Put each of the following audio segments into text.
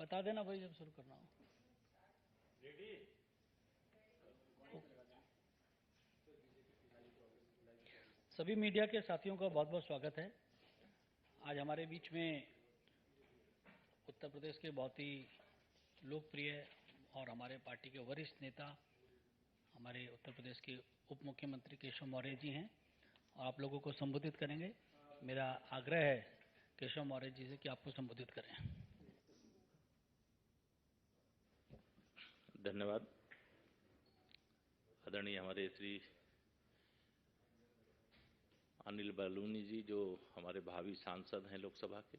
बता देना भाई जब शुरू करना हो। सभी मीडिया के साथियों का बहुत बहुत स्वागत है। आज हमारे बीच में उत्तर प्रदेश के बहुत ही लोकप्रिय और हमारे पार्टी के वरिष्ठ नेता, हमारे उत्तर प्रदेश के उप मुख्यमंत्री केशव मौर्य जी हैं और आप लोगों को संबोधित करेंगे। मेरा आग्रह है केशव मौर्य जी से कि आपको संबोधित करें। धन्यवाद। आदरणीय हमारे श्री अनिल बलूनी जी, जो हमारे भावी सांसद हैं लोकसभा के,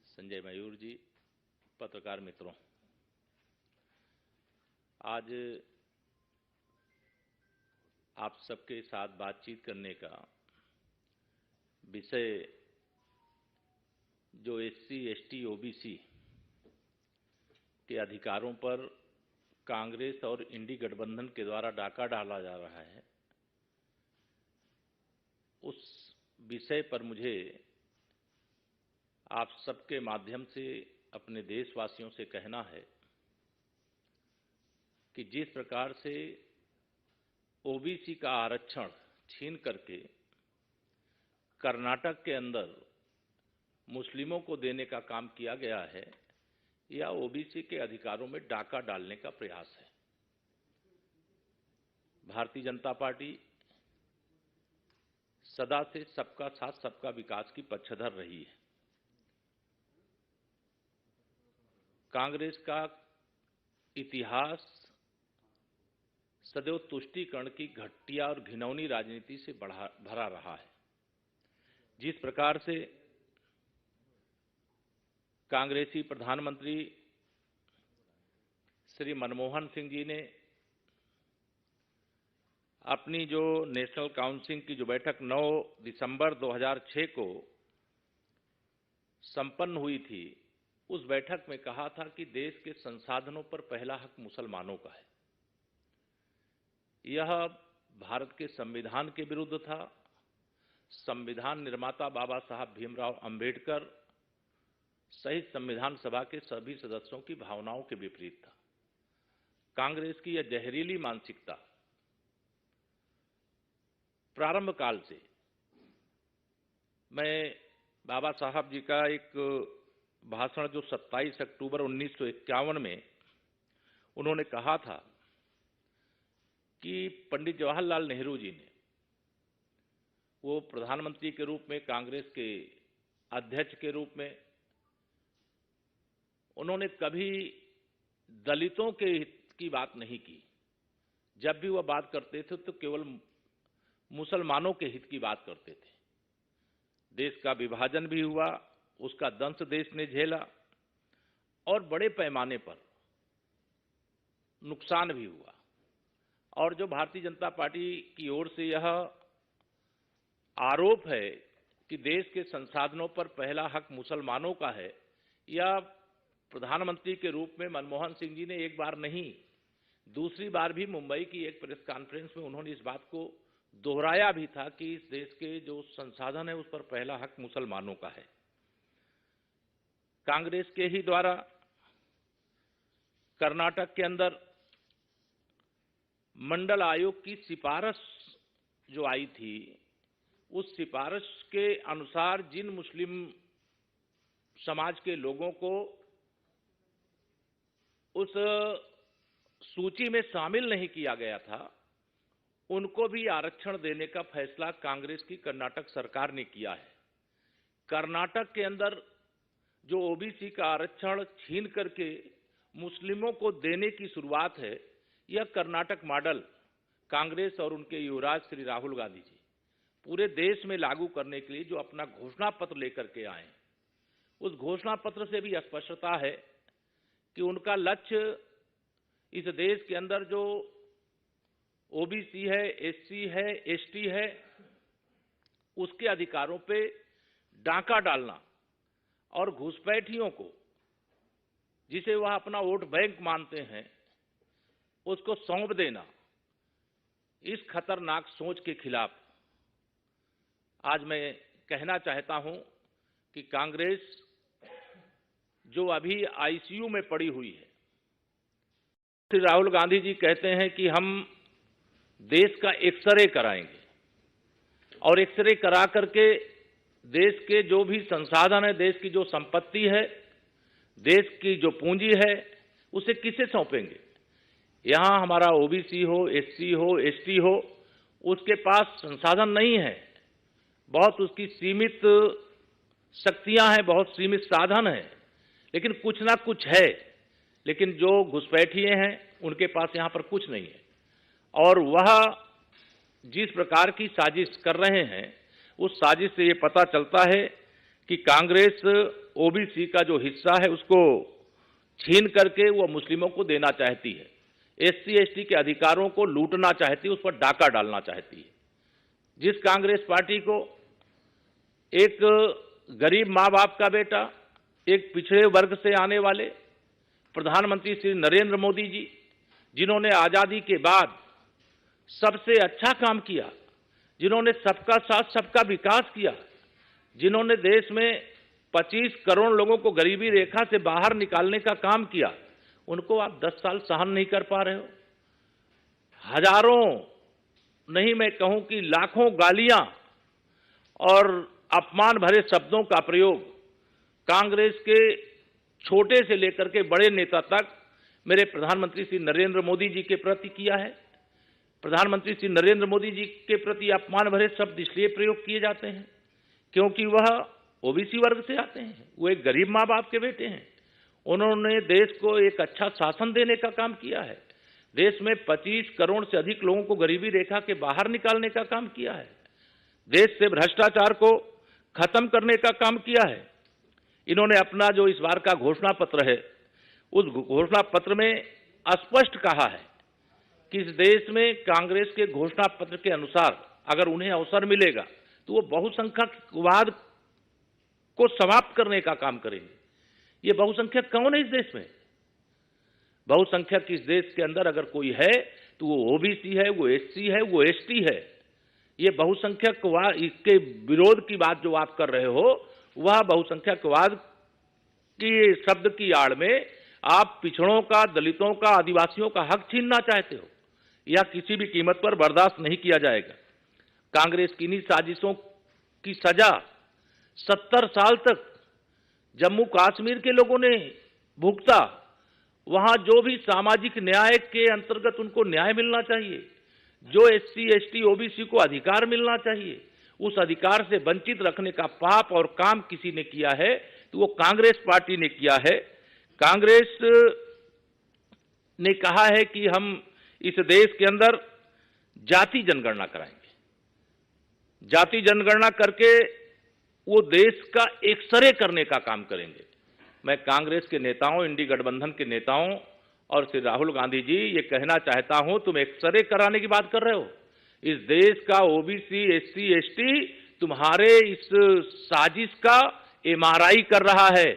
संजय मयूर जी, पत्रकार मित्रों, आज आप सबके साथ बातचीत करने का विषय जो SC, ST, OBC के अधिकारों पर कांग्रेस और इंडी गठबंधन के द्वारा डाका डाला जा रहा है, उस विषय पर मुझे आप सबके माध्यम से अपने देशवासियों से कहना है कि जिस प्रकार से OBC का आरक्षण छीन करके कर्नाटक के अंदर मुस्लिमों को देने का काम किया गया है, यह OBC के अधिकारों में डाका डालने का प्रयास है। भारतीय जनता पार्टी सदा से सबका साथ सबका विकास की पक्षधर रही है। कांग्रेस का इतिहास सदैव तुष्टीकरण की घटिया और घिनौनी राजनीति से भरा रहा है। जिस प्रकार से कांग्रेसी प्रधानमंत्री श्री मनमोहन सिंह जी ने अपनी जो नेशनल काउंसिल की जो बैठक 9 दिसंबर 2006 को संपन्न हुई थी, उस बैठक में कहा था कि देश के संसाधनों पर पहला हक मुसलमानों का है। यह भारत के संविधान के विरुद्ध था। संविधान निर्माता बाबा साहब भीमराव अंबेडकर सहित संविधान सभा के सभी सदस्यों की भावनाओं के विपरीत था। कांग्रेस की यह जहरीली मानसिकता प्रारंभ काल से, मैं बाबा साहब जी का एक भाषण जो 27 अक्टूबर 1951 में उन्होंने कहा था कि पंडित जवाहरलाल नेहरू जी ने, वो प्रधानमंत्री के रूप में, कांग्रेस के अध्यक्ष के रूप में, उन्होंने कभी दलितों के हित की बात नहीं की। जब भी वह बात करते थे तो केवल मुसलमानों के हित की बात करते थे। देश का विभाजन भी हुआ, उसका दंश देश ने झेला और बड़े पैमाने पर नुकसान भी हुआ। और जो भारतीय जनता पार्टी की ओर से यह आरोप है कि देश के संसाधनों पर पहला हक मुसलमानों का है, यह प्रधानमंत्री के रूप में मनमोहन सिंह जी ने एक बार नहीं, दूसरी बार भी मुंबई की एक प्रेस कॉन्फ्रेंस में उन्होंने इस बात को दोहराया भी था कि इस देश के जो संसाधन है उस पर पहला हक मुसलमानों का है। कांग्रेस के ही द्वारा कर्नाटक के अंदर मंडल आयोग की सिफारिश जो आई थी, उस सिफारिश के अनुसार जिन मुस्लिम समाज के लोगों को उस सूची में शामिल नहीं किया गया था, उनको भी आरक्षण देने का फैसला कांग्रेस की कर्नाटक सरकार ने किया है। कर्नाटक के अंदर जो OBC का आरक्षण छीन करके मुस्लिमों को देने की शुरुआत है, यह कर्नाटक मॉडल कांग्रेस और उनके युवराज श्री राहुल गांधी जी पूरे देश में लागू करने के लिए जो अपना घोषणा पत्र लेकर के आए, उस घोषणा पत्र से भी स्पष्टता है कि उनका लक्ष्य इस देश के अंदर जो OBC है, SC है, ST है, उसके अधिकारों पे डाका डालना और घुसपैठियों को, जिसे वह अपना वोट बैंक मानते हैं, उसको सौंप देना, इस खतरनाक सोच के खिलाफ आज मैं कहना चाहता हूं कि कांग्रेस जो अभी आईसीयू में पड़ी हुई है। श्री राहुल गांधी जी कहते हैं कि हम देश का एक्सरे कराएंगे और एक्सरे करा करके देश के जो भी संसाधन है, देश की जो संपत्ति है, देश की जो पूंजी है, उसे किसे सौंपेंगे। यहां हमारा ओबीसी हो, एससी हो, एसटी हो, उसके पास संसाधन नहीं है, बहुत उसकी सीमित शक्तियां हैं, बहुत सीमित साधन हैं, लेकिन कुछ ना कुछ है। लेकिन जो घुसपैठिए हैं उनके पास यहां पर कुछ नहीं है, और वह जिस प्रकार की साजिश कर रहे हैं, उस साजिश से ये पता चलता है कि कांग्रेस ओबीसी का जो हिस्सा है उसको छीन करके वो मुस्लिमों को देना चाहती है, एससी एसटी के अधिकारों को लूटना चाहती है, उस पर डाका डालना चाहती है। जिस कांग्रेस पार्टी को एक गरीब माँ बाप का बेटा, एक पिछड़े वर्ग से आने वाले प्रधानमंत्री श्री नरेंद्र मोदी जी, जिन्होंने आजादी के बाद सबसे अच्छा काम किया, जिन्होंने सबका साथ सबका विकास किया, जिन्होंने देश में 25 करोड़ लोगों को गरीबी रेखा से बाहर निकालने का काम किया, उनको आप 10 साल सहन नहीं कर पा रहे हो। हजारों नहीं, मैं कहूं कि लाखों गालियां और अपमान भरे शब्दों का प्रयोग कांग्रेस के छोटे से लेकर के बड़े नेता तक मेरे प्रधानमंत्री श्री नरेंद्र मोदी जी के प्रति किया है। प्रधानमंत्री श्री नरेंद्र मोदी जी के प्रति अपमान भरे शब्द इसलिए प्रयोग किए जाते हैं क्योंकि वह ओबीसी वर्ग से आते हैं, वो एक गरीब माँ बाप के बेटे हैं। उन्होंने देश को एक अच्छा शासन देने का काम किया है, देश में 25 करोड़ से अधिक लोगों को गरीबी रेखा के बाहर निकालने का काम किया है, देश से भ्रष्टाचार को खत्म करने का काम किया है। इन्होंने अपना जो इस बार का घोषणा पत्र है, उस घोषणा पत्र में स्पष्ट कहा है कि इस देश में कांग्रेस के घोषणा पत्र के अनुसार अगर उन्हें अवसर मिलेगा तो वो बहुसंख्यकवाद को समाप्त करने का काम करेंगे। ये बहुसंख्यक कौन है इस देश में? बहुसंख्यक इस देश के अंदर अगर कोई है तो वो ओबीसी है, वो एससी है, वो एसटी है। ये बहुसंख्यकवाद, इसके विरोध की बात जो आप कर रहे हो, वह बहुसंख्यकवाद की शब्द की आड़ में आप पिछड़ों का, दलितों का, आदिवासियों का हक छीनना चाहते हो, या किसी भी कीमत पर बर्दाश्त नहीं किया जाएगा। कांग्रेस की इन्हीं साजिशों की सजा 70 साल तक जम्मू कश्मीर के लोगों ने भुगता। वहां जो भी सामाजिक न्याय के अंतर्गत उनको न्याय मिलना चाहिए, जो एससी एसटी ओबीसी को अधिकार मिलना चाहिए, उस अधिकार से वंचित रखने का पाप और काम किसी ने किया है तो वो कांग्रेस पार्टी ने किया है। कांग्रेस ने कहा है कि हम इस देश के अंदर जाति जनगणना कराएंगे, जाति जनगणना करके वो देश का एक्सरे करने का काम करेंगे। मैं कांग्रेस के नेताओं, इंडी गठबंधन के नेताओं और श्री राहुल गांधी जी ये कहना चाहता हूं, तुम एक्सरे कराने की बात कर रहे हो। इस देश का ओबीसी, एससी, एसटी तुम्हारे इस साजिश का एमआरआई कर रहा है।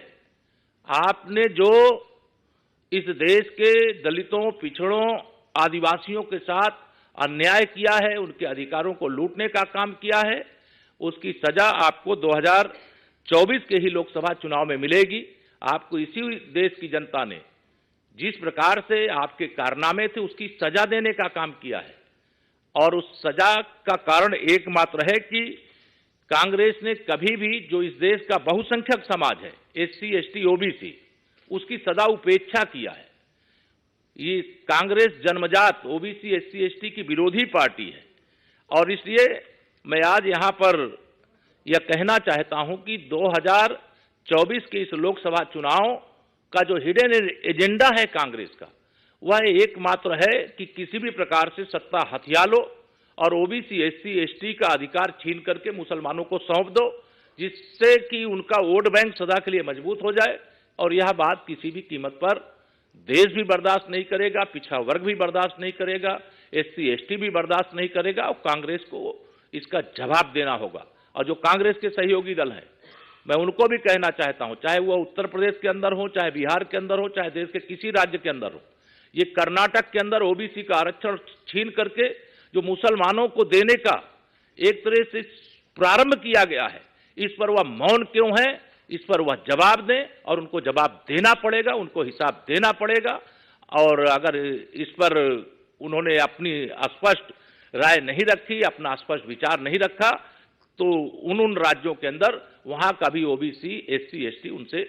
आपने जो इस देश के दलितों, पिछड़ों, आदिवासियों के साथ अन्याय किया है, उनके अधिकारों को लूटने का काम किया है, उसकी सजा आपको 2024 के ही लोकसभा चुनाव में मिलेगी। आपको इसी देश की जनता ने जिस प्रकार से आपके कारनामे थे उसकी सजा देने का काम किया है, और उस सजा का कारण एकमात्र है कि कांग्रेस ने कभी भी जो इस देश का बहुसंख्यक समाज है, एससी एसटी ओबीसी, उसकी सदा उपेक्षा किया है। ये कांग्रेस जन्मजात ओबीसी एससी एसटी की विरोधी पार्टी है, और इसलिए मैं आज यहां पर यह कहना चाहता हूं कि 2024 के इस लोकसभा चुनाव का जो हिडन एजेंडा है कांग्रेस का, वह एकमात्र है कि किसी भी प्रकार से सत्ता हथिया लो और ओबीसी एससी एसटी का अधिकार छीन करके मुसलमानों को सौंप दो, जिससे कि उनका वोट बैंक सदा के लिए मजबूत हो जाए। और यह बात किसी भी कीमत पर देश भी बर्दाश्त नहीं करेगा, पिछड़ा वर्ग भी बर्दाश्त नहीं करेगा, एससी एसटी भी बर्दाश्त नहीं करेगा, और कांग्रेस को इसका जवाब देना होगा। और जो कांग्रेस के सहयोगी दल हैं, मैं उनको भी कहना चाहता हूं, चाहे वो उत्तर प्रदेश के अंदर हो, चाहे बिहार के अंदर हो, चाहे देश के किसी राज्य के अंदर हो, ये कर्नाटक के अंदर ओबीसी का आरक्षण छीन करके जो मुसलमानों को देने का एक तरह से प्रारंभ किया गया है, इस पर वह मौन क्यों है, इस पर वह जवाब दें और उनको जवाब देना पड़ेगा, उनको हिसाब देना पड़ेगा। और अगर इस पर उन्होंने अपनी स्पष्ट राय नहीं रखी, अपना स्पष्ट विचार नहीं रखा, तो उन राज्यों के अंदर वहां का भी ओबीसी, एससी, एसटी उनसे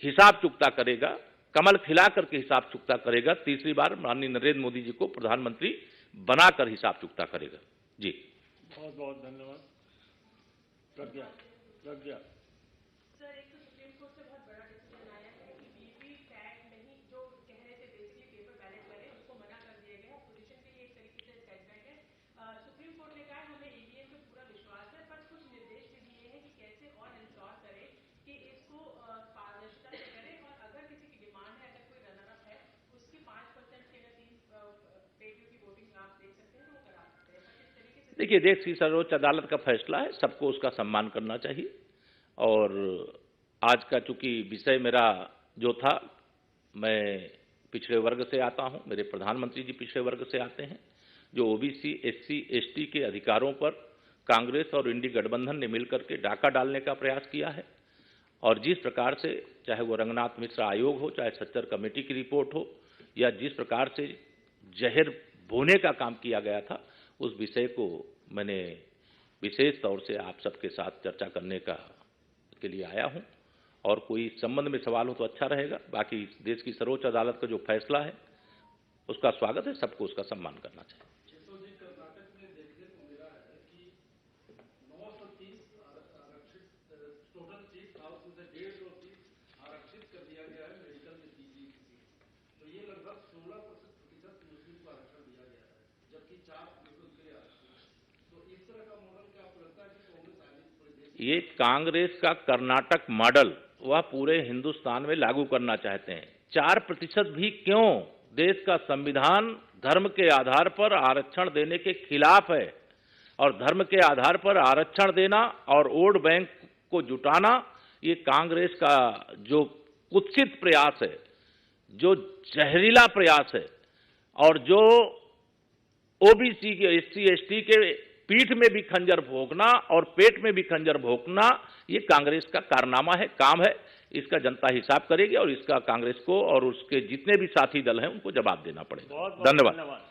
हिसाब चुकता करेगा, कमल खिला करके हिसाब चुकता करेगा। तीसरी बार माननीय नरेंद्र मोदी जी को प्रधानमंत्री बनाकर हिसाब चुकता करेगा। जी बहुत बहुत धन्यवाद। प्रज्ञा प्रज्ञा सर, एक तो सुप्रीम कोर्ट से बहुत बड़ा डिसीजन आया है कि वीवीपैट नहीं, जो कह रहे थे बेसिकली पेपर बैलेट करें, उसको मना कर दिया गया। अपोजिशन के लिए एक तरीके से सेटबैक है। सुप्रीम कोर्ट ने कहा हमें ईवीएम पे पूरा विश्वास है, पर कुछ निर्देश भी दिए हैं कि कैसे और इंश्योर करें कि इसको पारदर्शिता से करें, और अगर किसी की डिमांड है, अगर कोई रनर अप है, उसकी 5% की अगर 3 पेटियों की वोटिंग आप देख सकते हैं तो वो करा सकते हैं। इस तरीके से देखिए, देश की सर्वोच्च अदालत का फैसला है, सबको उसका सम्मान करना चाहिए। और आज का चूंकि विषय मेरा जो था, मैं पिछड़े वर्ग से आता हूं, मेरे प्रधानमंत्री जी पिछड़े वर्ग से आते हैं, जो ओबीसी, एससी, एसटी के अधिकारों पर कांग्रेस और इंडी गठबंधन ने मिलकर के डाका डालने का प्रयास किया है। और जिस प्रकार से, चाहे वो रंगनाथ मिश्रा आयोग हो, चाहे सच्चर कमेटी की रिपोर्ट हो, या जिस प्रकार से जहर बोने का काम किया गया था, उस विषय को मैंने विशेष तौर से आप सबके साथ चर्चा करने के लिए आया हूं। और कोई इस संबंध में सवाल हो तो अच्छा रहेगा। बाकी देश की सर्वोच्च अदालत का जो फैसला है उसका स्वागत है, सबको उसका सम्मान करना चाहिए। कर्नाटक में देखने को मिला है कि 930 आरक्षित टोटल सीट था, उसमें से 150 सीट आरक्षित कर दिया गया है मेडिकल में पीजी की सीट। तो ये लगभग 16% मुस्लिम को आरक्षण दिया गया है, जबकि 4% के लिए आरक्षण। तो इस तरह का मॉडल क्या आपको लगता है कि कांग्रेस आगे पूरे देश? ये कांग्रेस का कर्नाटक मॉडल वह पूरे हिंदुस्तान में लागू करना चाहते हैं। 4% भी क्यों? देश का संविधान धर्म के आधार पर आरक्षण देने के खिलाफ है, और धर्म के आधार पर आरक्षण देना और वोट बैंक को जुटाना, ये कांग्रेस का जो कुत्सित प्रयास है, जो जहरीला प्रयास है, और जो ओबीसी के, एससी, एसटी के पीठ में भी खंजर भोंकना और पेट में भी खंजर भोंकना, ये कांग्रेस का कारनामा है, काम है। इसका जनता हिसाब करेगी और इसका कांग्रेस को और उसके जितने भी साथी दल हैं उनको जवाब देना पड़ेगा। बहुत धन्यवाद। धन्यवाद।